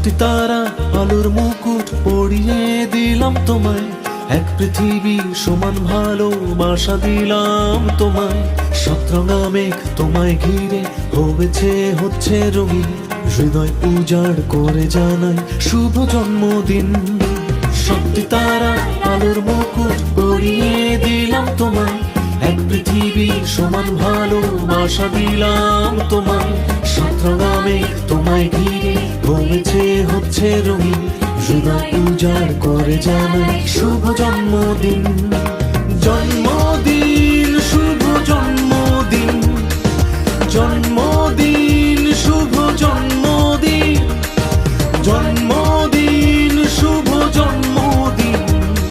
সাতটি তারা আলোর মুকুট পরিয়ে দিলাম তোমায়, এক পৃথিবী সমান ভালোবাসা দিলাম তোমায়। সাতরঙা মেঘ তোমায় ঘিরে হচ্ছে রঙিন, হৃদয় উজাড় করে জানাই শুভ জন্মদিন। সাতটি তারা আলোর মুকুট পরিয়ে দিলাম তোমায়, এক পৃথিবী সমান ভালোবাসা দিলাম তোমায়। সাতরঙা মেঘ তোমায় ঘিরে হচ্ছে রঙিন, হৃদয় উজাড় করে জানাই শুভ জন্মদিন। জন্ম